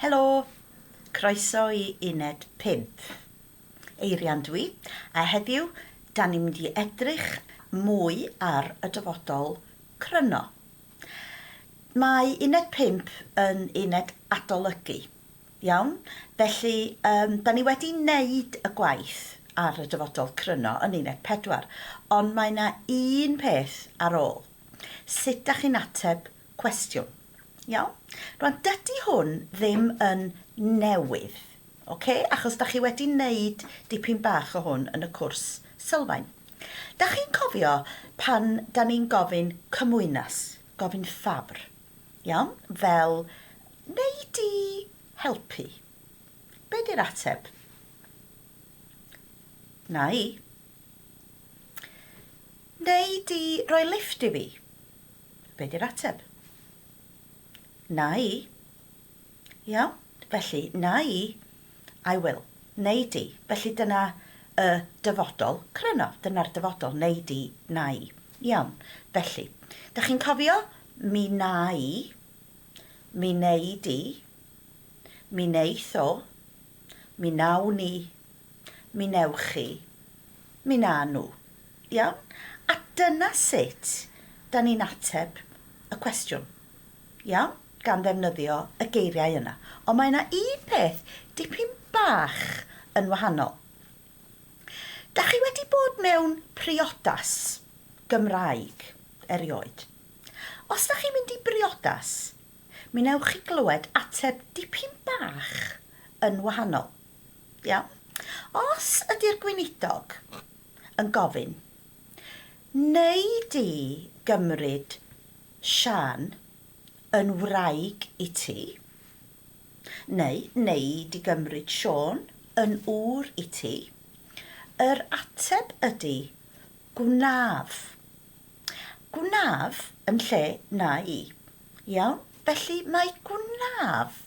Helo, croeso I Uned 5. Eirian dwi, a heddiw, da ni'n mynd I edrych mwy ar y dyfodol cryno. Mae Uned 5 yn uned adolygu, iawn? Felly, da ni wedi wneud y gwaith ar y dyfodol cryno yn uned 4, ond mae yna un peth ar ôl. Sut da chi'n ateb cwestiwn? Iawn? Rwan, dydy hwn ddim yn newydd, achos da chi wedi wneud dipyn bach o hwn yn y cwrs sylfaen. Da chi'n cofio pan da ni'n gofyn cymwynas, gofyn ffabr, iawn? Fel, neu di helpu? Be di'r ateb? Na I. Neu di roi lift I fi? Be di'r ateb? Na I. Iawn? Felly, na I will. Neu di. Felly dyna y dyfodol cryno. Dyna'r dyfodol. Neu di, na I. Iawn. Felly, da chi'n cofio? Mi na I. Mi neu di. Mi neith o. Mi naw ni. Mi newch chi. Mi na nhw. Iawn? A dyna sut da ni'n ateb y cwestiwn. Iawn? Gan ddefnyddio y geiriau yna. Ond mae yna un peth dipyn bach yn wahanol. Da chi wedi bod mewn priodas Gymraeg erioed. Os da chi'n mynd I briodas, mi newch chi glywed ateb dipyn bach yn wahanol. Iawn? Os ydy'r gweinidog yn gofyn, neu di gymryd Sian yn wraig I ti, neu di gymryd Siôn yn ŵr I ti, yr ateb ydy gwnaf. Gwnaf yn lle na I. Iawn? Felly mae gwnaf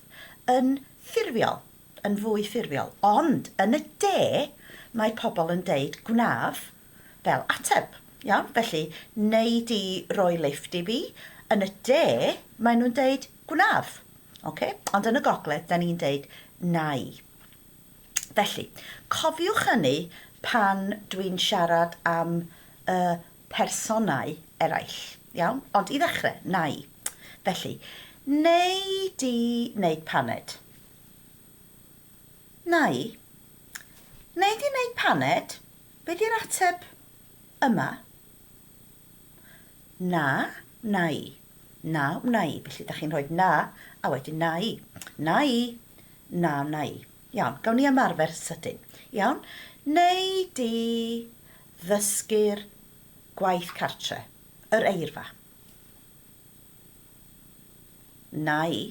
yn ffurfiol, yn fwy ffurfiol. Ond yn y de, mae pobl yn deud gwnaf fel ateb. Iawn? Felly, neu di roi lift I fi, yn y de, maen nhw'n deud gwnaf. Ond yn y Gogledd, da ni'n deud na I. Felly, cofiwch hynny pan dwi'n siarad am personau eraill. Iawn? Ond I ddechrau, na I. Felly, neu di wneud paned? Na I. Neu di wneud paned? Be di'r ateb yma? Na I. Na I. Felly, da chi'n rhoi na, a wedyn na I. Na I. Na I. Iawn, gawn ni ymarfer sydyn. Iawn? Neu di ddysgu'r gwaith cartre, yr eirfa. Na I.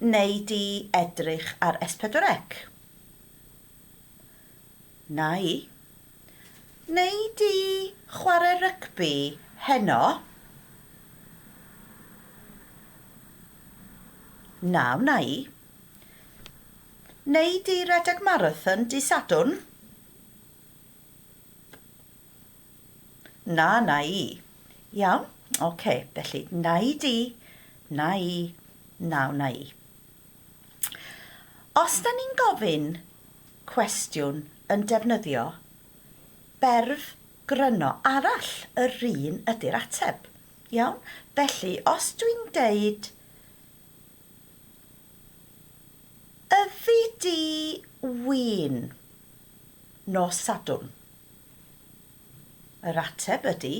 Neu di edrych ar S4C. Na I. Neu di chwarae rygbi heno. Na I. Neu di redeg marathon di Sadwrn? Na I. Iawn? Felly na I di, na I, na I. Os da ni'n gofyn cwestiwn yn defnyddio berf gryno arall, yr un ydy'r ateb. Iawn? Felly, os dwi'n deud yfi di win nos Sadwrn? Yr ateb ydy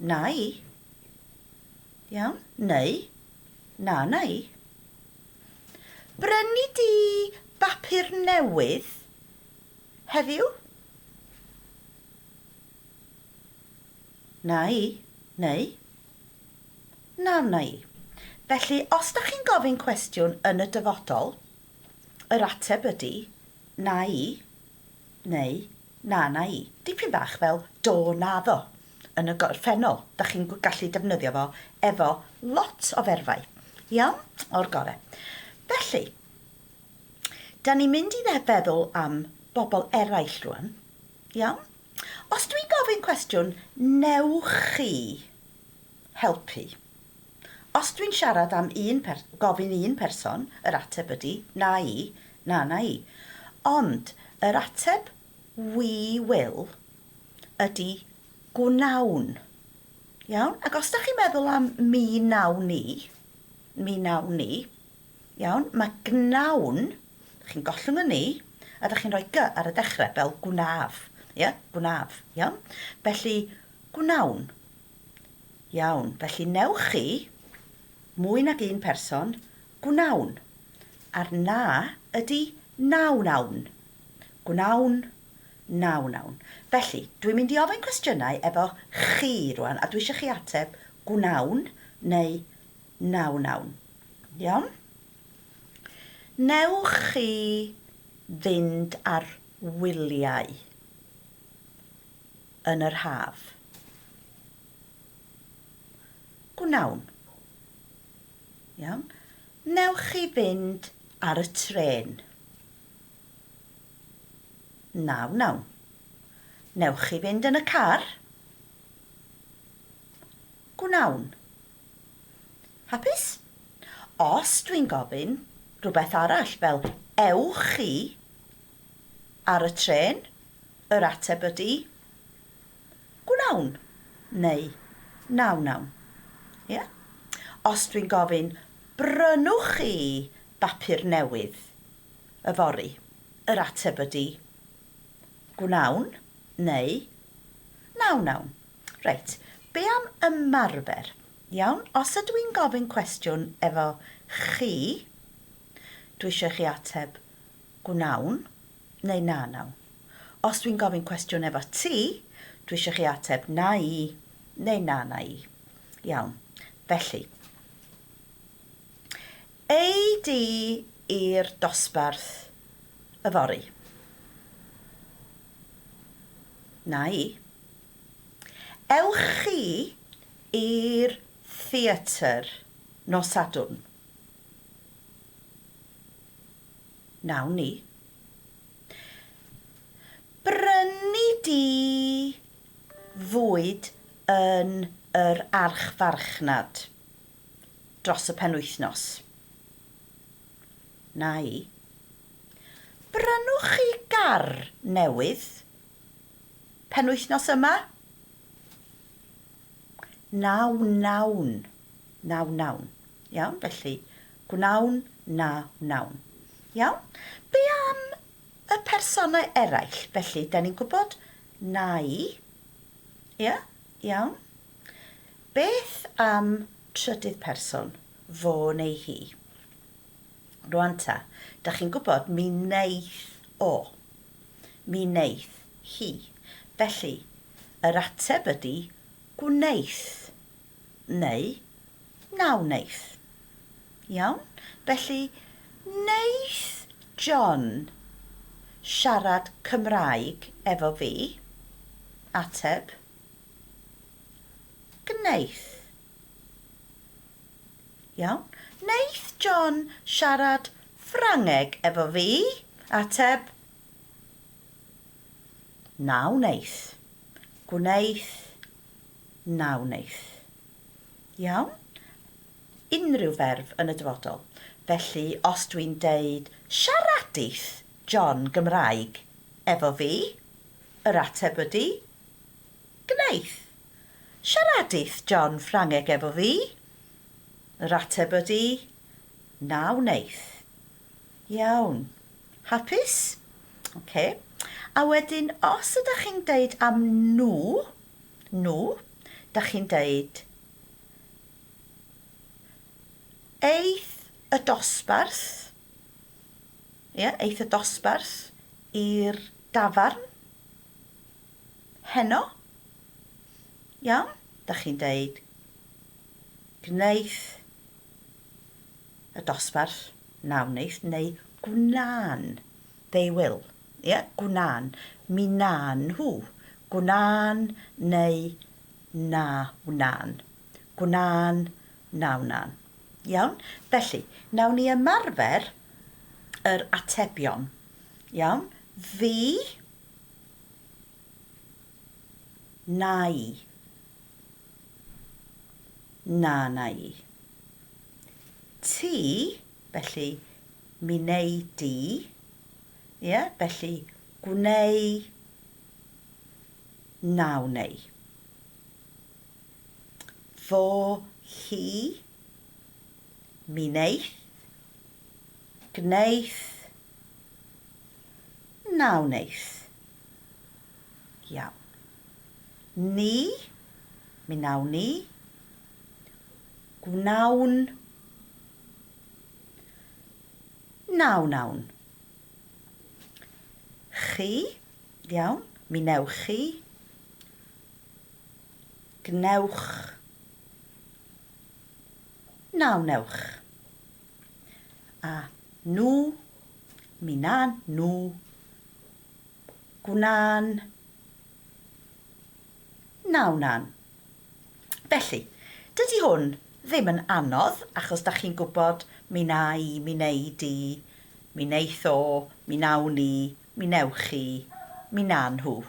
na I. Iawn? Neu na I. Brynu di bapur newydd heddiw? Na I. Neu na I. Felly, os da chi'n gofyn cwestiwn yn y dyfodol, yr ateb ydy na I, neu na I. Dipyn bach fel do na ddo yn y gorffennol. Da chi'n gallu defnyddio fo efo lot o ferfau. Iawn? O'r gorau. Felly, da ni'n mynd I feddwl am bobl eraill rwan. Iawn? Os dwi'n gofyn cwestiwn, newch chi helpu? Os dwi'n siarad am gofyn un person, yr ateb ydy na i, na i. Ond yr ateb we will ydy gwnawn. Iawn? Ac os ydych chi'n meddwl am mi nawn ni, iawn, mae gnawn, chi'n gollwng y ni, a ydych chi'n rhoi gy ar y dechrau fel gwnaf. Gwnaf, iawn? Felly, gwnawn. Iawn, felly newch chi, mwy nag un person, gwnawn. A'r na ydy nawn. Gwnawn, nawn. Felly, dwi'n mynd i ofyn cwestiynau efo chi rwan, a dwi eisiau chi ateb gwnawn neu nawn. Iawn? Newch chi fynd ar wyliau yn yr haf? Gwnawn. Iawn? Newch chi fynd ar y tren? Nawn. Newch chi fynd yn y car? Gwnawn. Hapus? Os dwi'n gofyn rhywbeth arall fel ewch chi ar y tren, yr ateb ydy gwnawn neu nawn. Yeah? Os dwi'n gofyn brynwch chi bapur newydd yfory, yr ateb ydy gwnawn neu nawn. Reit, be am ymarfer? Iawn, os ydw i'n gofyn cwestiwn efo chi, dwi eisiau chi ateb gwnawn neu nawn. Os dwi'n gofyn cwestiwn efo ti, dwi eisiau chi ateb na i neu na i. Iawn, felly, ei di i'r dosbarth yfory? Na i. Ewch chi i'r theatr nos Sadwrn? Nawn ni. Brynu di fwyd yn yr archfarchnad dros y penwythnos? Na i. Brynwch chi gar newydd penwythnos yma? Nawn. Iawn, felly gwnawn, nawn. Iawn? Be am y personau eraill? Felly, da ni'n gwybod na i. Iawn? Beth am trydydd person, fo neu hi? Rwan ta, da chi'n gwybod mi wneith o. Mi wneith hi. Felly, yr ateb ydy gwneith neu nawneith. Iawn? Felly, wneith John siarad Cymraeg efo fi? Ateb, gneith. Iawn? Wneith John siarad Ffrangeg efo fi? Ateb, nawneith. Gwneith, nawneith. Iawn? Unrhyw ferf yn y dyfodol. Felly, os dwi'n deud siaradith John Gymraeg efo fi, yr ateb ydy gneith. Siaradith John Ffrangeg efo fi, yr ateb ydy nawneith. Iawn. Hapus? OK. A wedyn, os ydych chi'n deud am nhw, ydych chi'n deud eith y dosbarth, eith y dosbarth i'r dafarn, heno, iawn, ydych chi'n deud gneith y dosbarth nawneith neu gwna'n, they will. Gwna'n, mi na'n nhw. Gwna'n neu na wna'n. Gwna'n, na wna'n. Iawn? Felly, nawn ni ymarfer yr atebion. Iawn? Fi, na i. Na i. ti, felly mi neu di. Felly gwneu, na wneu. Fo, hi, mi neith, gneith, na wneith. Iawn. Ni, mi nawn ni, gwnawn, na wnawn. Chi, iawn, mi newch chi, gnewch, na wnewch. A nhw, mi na'n nhw, gwna'n, na wna'n. Felly, dydy hwn ddim yn anodd achos da chi'n gwybod mi na i, mi neu di, mi neith o, mi nawn ni, mi newch chi, mi na nhw.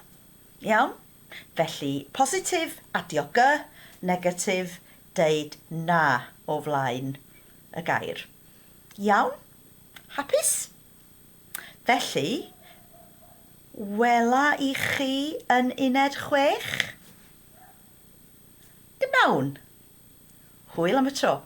Iawn? Felly, positif adio gy, negatif deud na o flaen y gair. Iawn? Hapus? Felly, wela i chi yn uned 6? Gnawn. Hwyl am y tro.